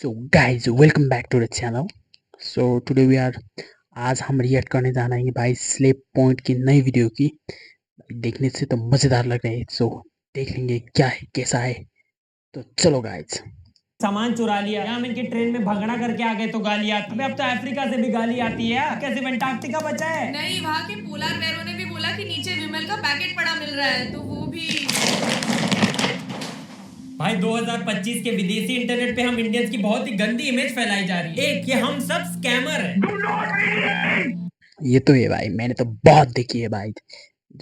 So guys, welcome back to the channel. So today we are आज हम react करने जाना है भाई स्लेप पॉइंट की नई वीडियो की। देखने से तो मजेदार लग रहा है, सो देख लेंगे क्या है कैसा है। तो चलो गाइस। सामान चुरा लिया, हम इनके ट्रेन में भगड़ा करके आ गए तो गाली आती है। अब तो अफ्रीका से भी गाली आती है यार। कैसे अंटार्कटिका बचा है? नहीं, वहाँ के पोलर बेरों ने भी बोला कि नीचे विमल का पैकेट पड़ा मिल रहा है, तो वो भी। भाई 2025 के विदेशी इंटरनेट पे हम इंडियंस की बहुत ही गंदी इमेज फैलाई जा रही है। एक कि हम सब स्कैमर हैं। ये तो है भाई, मैंने तो बहुत देखी है भाई।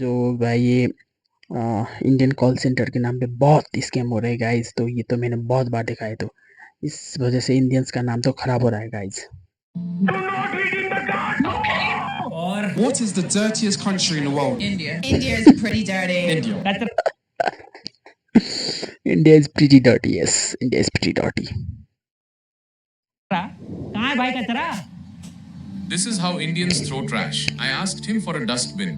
जो भाई ये इंडियन कॉल सेंटर के नाम पे बहुत स्कैम हो रहे हैं गाइज। तो ये तो मैंने बहुत बार देखा है, तो इस वजह से इंडियंस का नाम तो खराब हो रहा है गाइज। और What is the dirtiest country in the world? India. India is pretty dirty. India. India is pretty dirty. Yes, India is pretty dirty. कहाँ है भाई कचरा? This is how Indians throw trash. I asked him for a dustbin.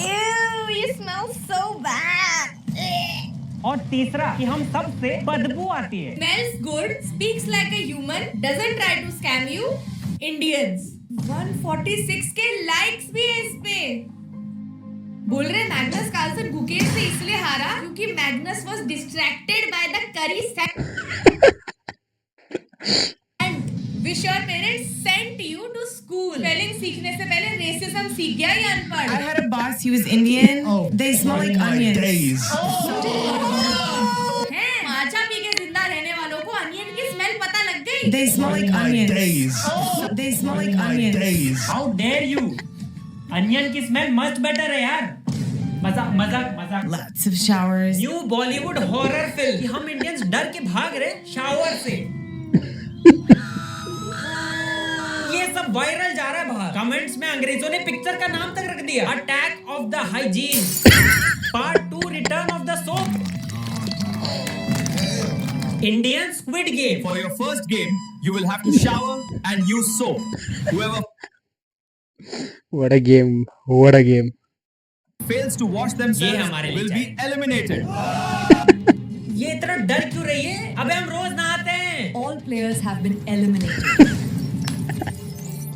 Ew, you smell so bad. और तीसरा कि हम सब से बदबू आती है। Smells good, speaks like a human, doesn't try to scam you. Indians. 146 के likes भी है इस पे। बोल रहे मैग्नस कार्लसन गुकेश से इसलिए हारा क्योंकि Magnus was distracted by the curry and wish your parents sent you to school. Spelling सीखने से पहले रेसिज्म सीख गया ये अनपढ़। I had a boss, he was Indian. They smell like onions. हैं माचा पी के जिंदा रहने वालों को अनियन की स्मेल पता लग गई। They smell like onions. They smell like onions. How dare you? Onion की स्मेल मच बेटर है यार। मजाक मजाक मजाक। Lots of showers. New Bollywood horror film कि हम इंडियंस डर के भाग रहे शावर से। ये सब वायरल जा रहा है बाहर। कमेंट्स में अंग्रेजों ने पिक्चर का नाम तक रख दिया, attack of the hygiene part 2 return of the soap. Indian squid game. For your first game, you will have to shower and use soap. Whoever What a game! What a game! fails to wash ये themselves हमारे लिए will be eliminated. ये इतना डर क्यों रही है? अबे हम रोज नहाते हैं। All players have been eliminated.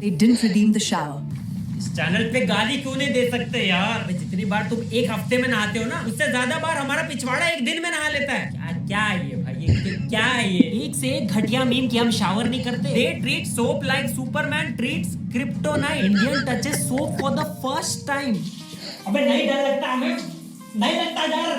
They didn't redeem the shower. इस चैनल पे गाली क्यों नहीं दे सकते यार? जितनी बार तुम एक हफ्ते में नहाते हो ना, उससे ज्यादा बार हमारा पिछवाड़ा एक दिन में नहा लेता है। क्या क्या है ये भाई? ये क्या है ये? एक से एक घटिया मीम कि हम शावर नहीं करते। They treat soap like Superman treats kryptonite. Indian touches soap for the first time. अबे नहीं डर लगता हमें? नहीं लगता डर?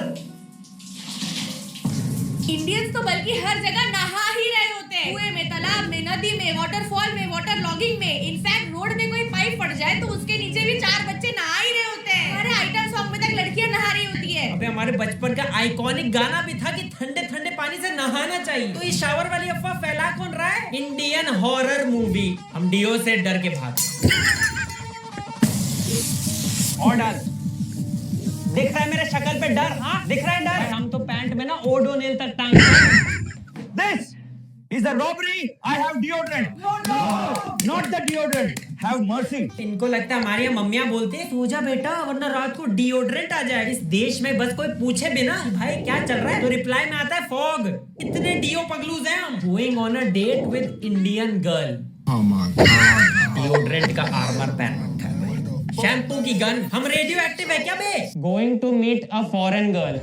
इंडियंस तो बल्कि हर जगह नहा ही रहे होते हैं। कुएं में, तालाब में, नदी में, वाटरफॉल में, वाटर लॉगिंग में। इनफैक्ट रोड में कोई पाइप फट जाए तो उसके नीचे भी 4 बच्चे नहा ही रहे होते हैं। हमारे आइटम सॉन्ग में तक लड़कियां नहा रही होती है। अबे हमारे बचपन का आइकॉनिक गाना भी था कि ठंडे ठंडे पानी से नहाना चाहिए। तो ये शावर वाली अफवाह फैला कौन रहा है? Indian horror movie. हम डीओ से डर के भाग। और डाल। दिख रहा है मेरे शक्ल पे डर? हाँ दिख रहा है डर। हम तो पैंट में ना ओडोनिल तक टांग। This is a robbery. I have deodorant. No, not the deodorant. Have mercy. इनको लगता है हमारी मम्मियाँ बोलते हैं सो जा बेटा वरना रात को डिओड्रेंट आ जाए। इस देश में बस कोई पूछे बिना भाई क्या चल रहा है तो रिप्लाई में आता है फॉग। इतने डीओ पगलूज हैं हम। Going on a date with Indian girl. Oh my god. Deodorant का आर्मर पहन रखा है, शैम्पू की गन। हम रेडियो एक्टिव है क्या बे? Going to meet a foreign girl.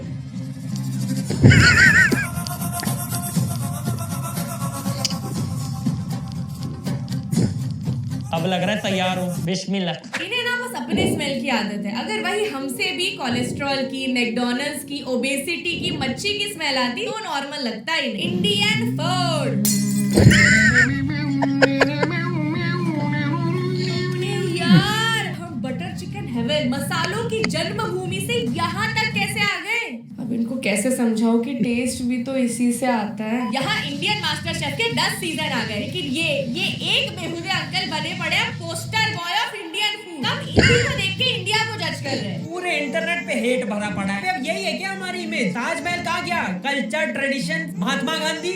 अब लग रहा है तैयार हो। बिस्मिल्लाह। इन्हें ना बस अपने स्मेल की आदत है। अगर वही हमसे भी कोलेस्ट्रॉल की, मैकडॉनल्ड्स की, ओबेसिटी की, मच्छी की स्मेल आती तो नॉर्मल लगता ही नहीं। Indian food. यार हम बटर चिकन हेवन, मसालों की जन्मभूमि से यहाँ तक कैसे आ गए? अब इनको कैसे समझाओ कि टेस्ट भी तो इसी से आता है। यहाँ इंडियन मास्टर शेफ के 10 सीजन आ गए, लेकिन ये एक बेहुदे अंकल बने पड़े हैं poster boy of Indian food. हम इसी को देख के इंडिया को जज कर रहे हैं। पूरे इंटरनेट पे हेट भरा पड़ा है। अब यही है क्या हमारी इमेज? ताजमहल कहाँ गया? Culture, tradition, Mahatma Gandhi,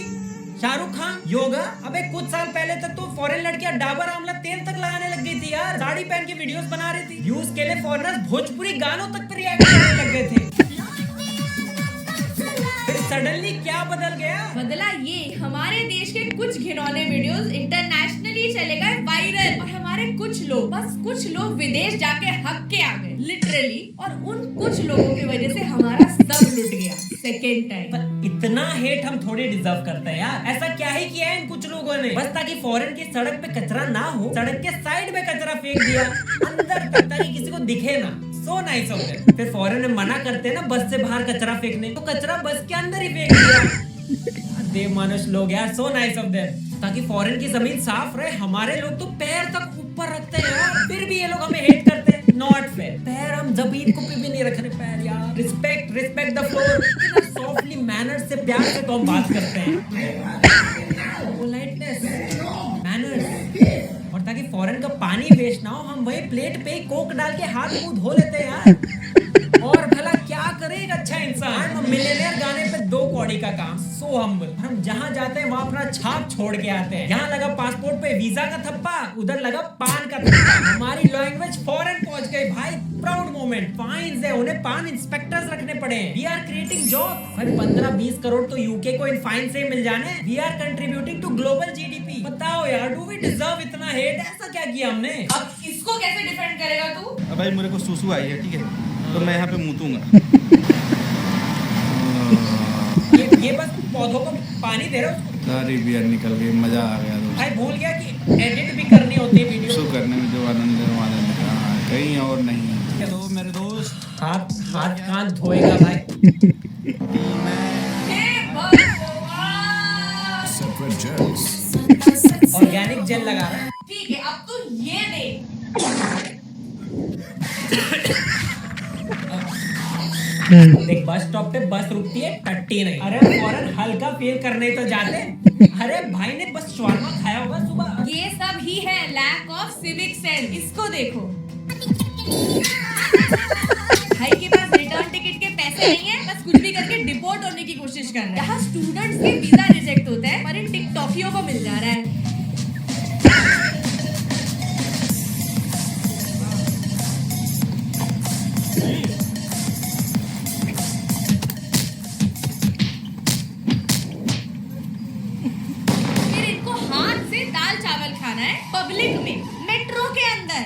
Shahrukh Khan, yoga. अबे कुछ साल पहले तक तो फॉरेन लड़कियां डाबर आंवला तेल तक लगाने लग गई थी यार। साड़ी पहन के वीडियोस बना रही थी। व्यूज के लिए फॉरेनर्स भोजपुरी गानों तक पे रिएक्ट करने लग गए थे। सडनली क्या बदल गया? बदला ये, हमारे देश के कुछ घिनौने वीडियोस इंटरनेशनली चले गए वायरल और हमारे कुछ लोग, बस कुछ लोग विदेश जाके हक के आ गए लिटरली, और उन कुछ लोगों की वजह से हमारा सब लुट गया सेकेंड टाइम। पर इतना हेट हम थोड़ी डिजर्व करते हैं यार। ऐसा क्या ही किया है इन कुछ लोगों ने? बस ताकि फॉरेन की सड़क पे कचरा ना हो, सड़क के साइड में कचरा फेंक दिया अंदर तक, ताकि किसी को दिखे ना। So nice of them. फिर फॉरेन में मना करते हैं ना बस से बाहर कचरा फेंकने, तो कचरा बस के अंदर ही फेंक दिया। देवमानुष लोग यार, सो नाइस ऑफ देम। ताकि फॉरेन की जमीन साफ रहे, हमारे लोग तो पैर तक ऊपर रखते हैं यार, फिर भी ये लोग हमें हेट करते हैं। Not fair. पैर हम जमीन को भी नहीं रख रहे पैर यार। Respect the floor. Softly manners से, प्यार से तो हम बात करते हैं। Politeness, manners. और ताकि फॉरेन का पानी वेस्ट ना हो, हम वही प्लेट पे कोक डाल के हाथ मुंह धो लेते हैं यार। और भला क्या करे एक अच्छा इंसान? हम मिलियनेयर गाने पे 2 कौड़ी का काम, सो हम्बल। हम जहाँ जाते हैं वहाँ अपना छाप छोड़ के आते हैं। यहाँ लगा पासपोर्ट पे वीजा का थप्पा, उधर लगा पान का थप्पा। हमारी लैंग्वेज फॉरेन पहुंच गई भाई। Proud moment. फाइन्स है, उन्हें पान इंस्पेक्टर्स रखने पड़े। We are creating job. भाई 15-20 करोड़ तो यूके को इन फाइन से मिल जाने। We are contributing to global GDP. बताओ यार, डू वी डिजर्व इतना हेट? ऐसा क्या किया हमने? अब इसको कैसे डिफेंड करेगा तू? अब भाई मेरे को सुसु आई है, ठीक है, तो मैं यहाँ पे मुतूंगा। ये बस पौधों को पानी दे रहा हूँ। सारी बियर निकल गई, मजा आ गया दोस्त। भाई भूल गया कि एडिट भी करनी होती है वीडियो। शो करने में जो आनंद है वो आनंद है, कहीं और नहीं है। तो मेरे दोस्त हाथ कान धोएगा भाई। हे भगवान! ऑर्गेनिक जेल लगा रहा है। ठीक है, अब तू ये दे। देख, बस स्टॉप पे बस रुकती है, टट्टी नहीं। अरे फौरन हल्का फील करने तो जाते। अरे भाई ने बस शवारमा खाया होगा सुबह। ये सब ही है लैक ऑफ सिविक सेंस। इसको देखो, भाई के पास रिटर्न टिकट के पैसे नहीं है, बस कुछ भी करके डिपोर्ट होने की कोशिश कर रहा है। यहाँ स्टूडेंट्स के वीजा रिजेक्ट होता है, पर इन टिकटॉकियों को मिल जा रहा है। फिर इनको हाथ से दाल चावल खाना है पब्लिक में, मेट्रो के अंदर।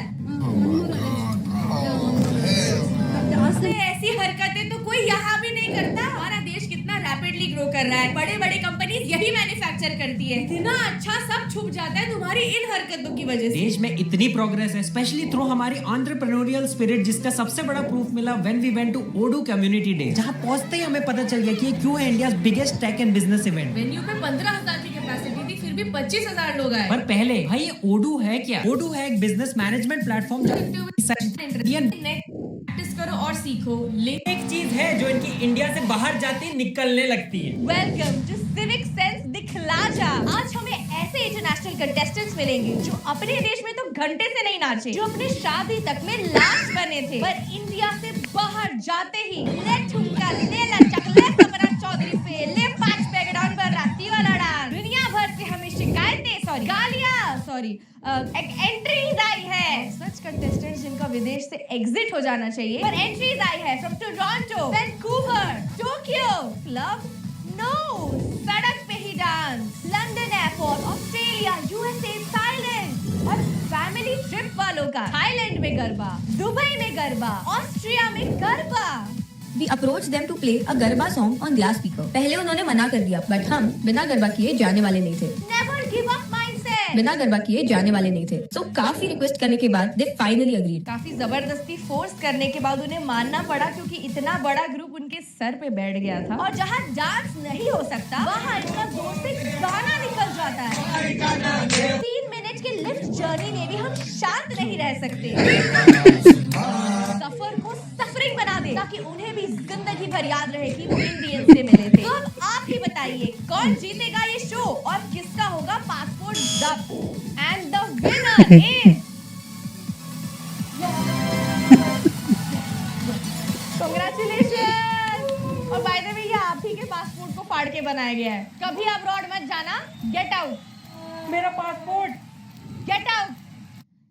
ऐसी हरकतें तो कोई यहाँ भी नहीं करता। हमारा देश कितना रैपिडली ग्रो कर रहा है, बड़े बड़े कंपनीज यही मैन्युफैक्चर करती है। इतना अच्छा सब छुप जाता है तुम्हारी इन हरकतों की वजह से। देश में इतनी प्रोग्रेस है, स्पेशली थ्रू हमारी एंटरप्रेन्योरियल स्पिरिट, जिसका सबसे बड़ा प्रूफ मिला when we went to Odoo community day. जहाँ पहुंचते ही हमें पता चल गया कि ये क्यों है India's biggest tech and business event. Venue पे 15,000 की कैपेसिटी थी, फिर भी 25,000 लोग आए। पर पहले भाई, ये ओडू है क्या? ओडू है एक बिजनेस मैनेजमेंट प्लेटफॉर्म प्रैक्टिस करो और सीखो। एक चीज है जो इनकी इंडिया से बाहर जाती निकलने लगती है। वेलकम टू सिविक सेंस दिखला जा। आज हमें ऐसे इंटरनेशनल कंटेस्टेंट्स मिलेंगे जो अपने देश में तो घंटे से नहीं नाचे, जो अपने शादी तक में लास्ट बने थे, पर इंडिया से बाहर जाते ही ले ठुमका ले लचक ले सबरा चौधरी से ले 5 पैग डाउन पर राती वाला डांस। दुनिया भर से हमें शिकायतें, सॉरी गालियां, सॉरी एंट्रीज आई है। सच कंटेस्टेंट्स जिनका विदेश से एग्जिट हो जाना चाहिए, पर एंट्रीज आई है from Toronto, Vancouver, Tokyo, club no, सड़क पे ही dance, London airport, Australia, USA, Thailand, और फैमिली ट्रिप वालों का थाईलैंड में गरबा, दुबई में गरबा, ऑस्ट्रिया में garba. We approached them to play a garba song on their speaker. पहले उन्होंने मना कर दिया, बट हम बिना गरबा किए जाने वाले नहीं थे। Never give up mindset। बिना गरबा किए जाने वाले नहीं थे। So काफी रिक्वेस्ट करने के बाद they finally agreed. काफी जबरदस्ती फोर्स करने के बाद उन्हें मानना पड़ा, क्योंकि इतना बड़ा ग्रुप उनके सर पे बैठ गया था। और जहाँ डांस नहीं हो सकता, वहाँ इतना जोर से गाना निकल जाता है। 3 मिनट के लिफ्ट जर्नी में भी हम शांत नहीं रह सकते। सफर को सफरिंग बना दे, ताकि उन्हें भी जिंदगी भर याद रहे कि वो इंडियन से मिले थे। तो अब आप ही बताइए, कौन जीतेगा ये शो और किसका होगा पासपोर्ट जब्त? And the winner is congratulation. और बाय द वे, ये आप ही के पासपोर्ट को फाड़ के बनाया गया है। कभी अब्रॉड मत जाना। Get out. मेरा passport. Get out,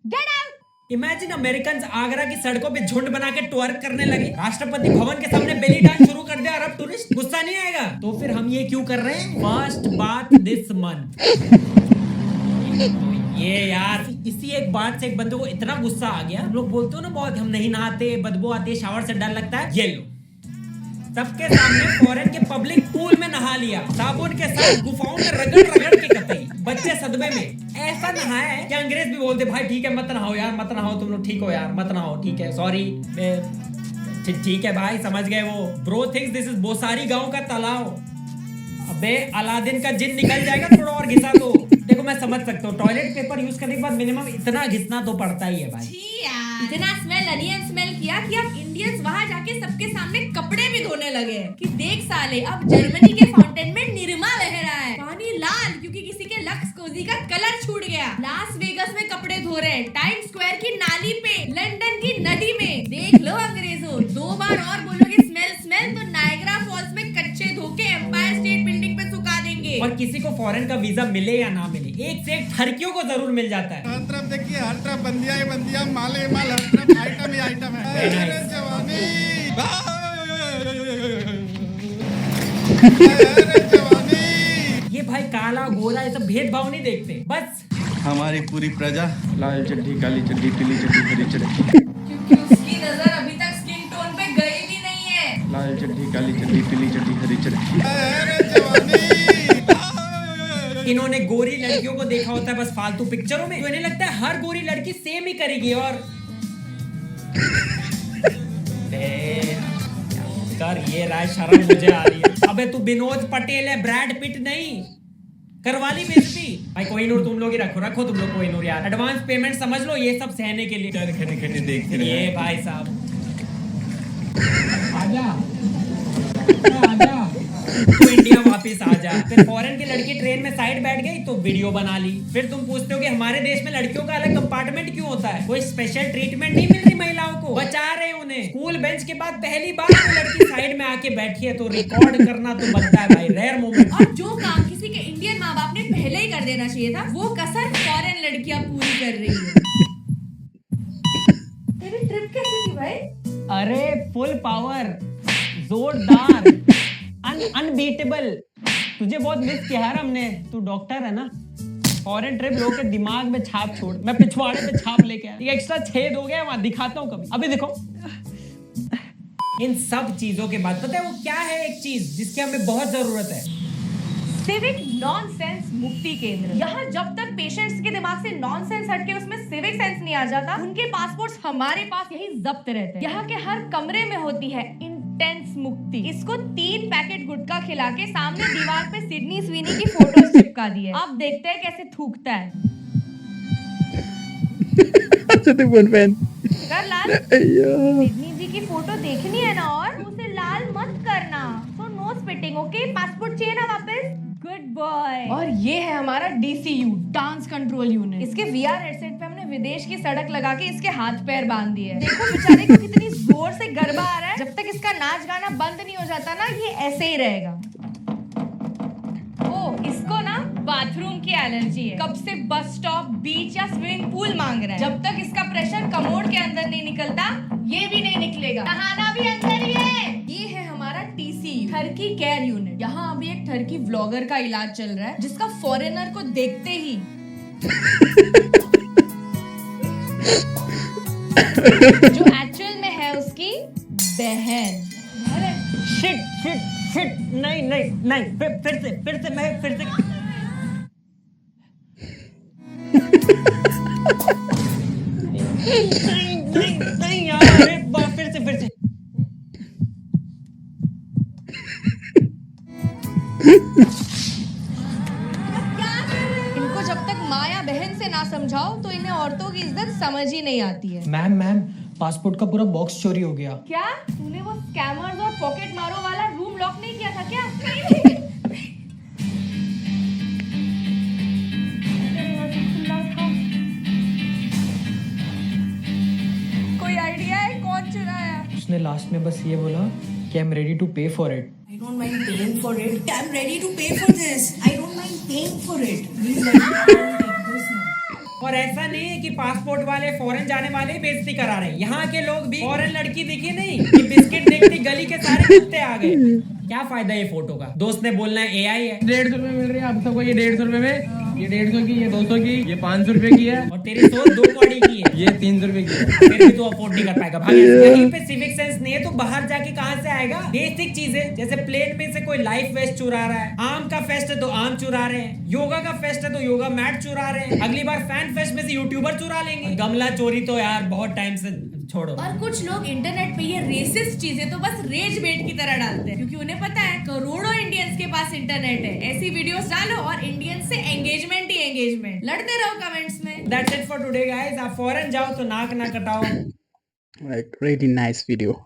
get out. Imagine American Agra की सड़कों पे झुंड बना के ट्वर्क करने लगे, राष्ट्रपति भवन के सामने बेली डांस शुरू कर दिया, अरब टूरिस्ट गुस्सा नहीं आएगा? तो फिर हम ये क्यों कर रहे हैं? फर्स्ट बात दिस मंथ। ये यार इसी एक बात से एक बंदे को इतना गुस्सा आ गया। हम लोग बोलते हो ना बहुत, हम नहीं नहाते, बदबू आती है, शावर से डर लगता है। ये लो, सबके सामने फॉरेन के पब्लिक पूल में नहा लिया, साबुन के साथ गुफाओं में रगड़ रगड़ के कतई, बच्चे सदमे में ऐसा नहाया है कि अंग्रेज भी बोलते भाई ठीक है मत नहाओ यार, मत नहाओ, तुम लोग ठीक हो यार, मत नहाओ, ठीक है, सॉरी, ठीक है भाई, समझ गए वो। ब्रो थिंक्स दिस इज बोसारी गांव का तालाब। अबे अलादीन का जिन निकल जाएगा थोड़ा और घिसा तो। देखो मैं समझ सकता हूँ, टॉयलेट पेपर यूज करने के बाद मिनिमम इतना घिसना तो पड़ता ही है भाई। इतना स्मेल अनियन स्मेल किया कि अब इंडियंस वहाँ जाके सबके सामने कपड़े भी धोने लगे कि देख साले, अब जर्मनी के फाउंटेन में निरमा बह रहा है, पानी लाल क्योंकि किसी के लक्स कोजी का कलर छूट गया। लास वेगस में कपड़े धो रहे हैं, टाइम स्क्वायर की नाली पे, लंदन की नदी में। देख लो अंग्रेजों, 2 बार और बोलोगे स्मेल स्मेल तो नायग्रा फॉल्स में कच्चे धोके एम्पायर स्टेट बिल्डिंग पे सुखा देंगे। और किसी को फॉरेन का वीजा मिले या ना मिले, एक से एक ठरकियों को जरूर मिल जाता है। हर तरफ देखिए, हर तरफ बंदियां ही बंदियां, माल ही माल, हर तरफ आइटम ही आइटम है। अरे जवानी, अरे जवानी। ये भाई काला गोरा ये सब भेदभाव नहीं देखते, बस हमारी पूरी प्रजा लाल चड्डी, काली चड्डी, पीली चड्डी, हरी चड्डी, क्योंकि उसकी नजर अभी तक स्किन टोन पे गई भी नहीं है। लाल चड्डी, काली चड्डी, पीली चड्डी, हरी चड्डी। अरे जवानी। इन्होंने गोरी लड़कियों को देखा होता है बस फालतू पिक्चरों में, तो इन्हें लगता है हर गोरी लड़की सेम ही करेगी। और कर ये राय शर्म मुझे आ रही है। अबे तू विनोद पटेल है, ब्रैड पिट नहीं। करवाली बेइज्जती भाई। कोहिनूर तुम लोग ही रखो तुम लोग कोहिनूर यार, एडवांस पेमेंट समझ लो ये सब सहने के लिए। खटे देखते रहे। ये भाई साहब आजा तो इंडिया वापस आ जा। फिर फॉरेन की लड़की ट्रेन में साइड बैठ गई तो वीडियो बना ली। फिर तुम पूछते हो कि हमारे देश में लड़कियों का अलग कंपार्टमेंट क्यों होता है? कोई स्पेशल ट्रीटमेंट नहीं मिल रही महिलाओं को? बचा रहे उन्हें। स्कूल बेंच के बाद पहली बार कोई लड़की साइड में आके बैठी है तो रिकॉर्ड करना तो बनता है भाई, रेयर मोमेंट। और जो काम किसी के इंडियन माँ बाप ने पहले ही कर देना चाहिए था, वो कसर फॉरेन लड़कियां पूरी कर रही है। तेरी ट्रिप कैसी थी भाई? अरे फुल पावर, जोरदार, अनबीटेबल। तुझे बहुत मिस किया यार हमने, तू डॉक्टर है ना। फॉरेन ट्रिप लोगों के दिमाग में छाप छोड़, मैं पिछवाड़े पे छाप लेके आया, एक्स्ट्रा छेद हो गया वहां, दिखाता हूँ कभी। अभी देखो इन सब चीजों के बाद पता है वो क्या है, एक चीज जिसकी हमें बहुत जरूरत है, सिविक नॉनसेंस मुक्ति केंद्र। यहाँ जब तक पेशेंट्स के दिमाग से नॉनसेंस हटके उसमें सिविक सेंस नहीं आ जाता, उनके पासपोर्ट्स हमारे पास यही जब्त रहते हैं। यहाँ के हर कमरे में होती है इंटेंस मुक्ति। इसको 3 पैकेट गुटखा खिला के सामने दीवार पे सिडनी स्वीनी की फोटो चिपका दी है। अब देखते हैं कैसे थूकता है। कर लाल, सिडनी जी की फोटो देखनी है ना, और उसे लाल मत करना। So no spitting, okay? Passport चाहिए ना वापस? Good boy. और ये है हमारा DCU, डांस कंट्रोल यूनिट। इसके VR हेडसेट पे हमने विदेश की सड़क लगा के इसके हाथ पैर बांध दिए। देखो बेचारे को कितनी जोर से गरबा आ रहा है। जब तक इसका नाच गाना बंद नहीं हो जाता ना, ये ऐसे ही रहेगा। ओ, इसको ना बाथरूम की एलर्जी है, कब से बस स्टॉप, बीच या स्विमिंग पूल मांग रहा है। जब तक इसका प्रेशर कमोड के अंदर नहीं निकलता, ये भी नहीं निकलेगा। नहाना भी अंदर ही है। ये है हमारा TCU, टर्की केयर यूनिट। यहाँ अभी एक टर्की व्लॉगर का इलाज चल रहा है, जिसका फॉरेनर को देखते ही जो एक्चुअल में है उसकी बहन। शिट, नहीं, फिर से मैं नहीं यार, अरे फिर से इनको जब तक माँ या बहन से ना समझाओ तो इन्हें औरतों की इज्जत समझ ही नहीं आती है। मैम पासपोर्ट का पूरा बॉक्स चोरी हो गया। क्या तूने वो स्कैमर्स और पॉकेट मारो वाला रूम लॉक नहीं किया था क्या? कोई आइडिया है कौन चुराया? उसने लास्ट में बस ये बोला कि आई एम रेडी टू पे for it. I don't mind paying for it. I'm ready to pay for this. I don't mind paying for it. Please let me take this now. और ऐसा नहीं है कि पासपोर्ट वाले foreign जाने वाले ही बेइज्जती करा रहे हैं, यहाँ के लोग भी फॉरेन लड़की दिखी नहीं कि बिस्किट देखती गली के सारे कुत्ते आ गए। क्या फायदा ये फोटो का? दोस्त ने बोलना है AI है। 150 रुपए मिल रही है आप सबको, ये 150 रुपए में, ये 150 की, ये 200 की, ये 500 रुपए की है, और तेरी सोच 2 कौड़ी की है, ये 300 रुपए की है। फिर भी तू अफोर्ड नहीं कर पाएगा भाई। यहीं पे सिविक सेंस नहीं है तो बाहर जाके कहाँ से आएगा? बेसिक चीजें, जैसे प्लेन में से कोई लाइफ वेस्ट चुरा रहा है, आम का फेस्ट है तो आम चुरा रहे हैं, योगा का फेस्ट है तो योगा मैट चुरा रहे हैं, अगली बार फैन फेस्ट में से यूट्यूबर चुरा लेंगे। गमला चोरी तो यार बहुत टाइम से छोड़ो। और कुछ लोग इंटरनेट पे ये रेसिस्ट चीजें तो बस रेज बेट की तरह डालते हैं, क्योंकि उन्हें पता है करोड़ों इंडियंस के पास इंटरनेट है। ऐसी वीडियोस डालो और इंडियंस से एंगेजमेंट ही एंगेजमेंट, लड़ते रहो कमेंट्स में। That's it for today guys। आप फॉरेन जाओ तो नाक ना कटाओ। Like really nice video.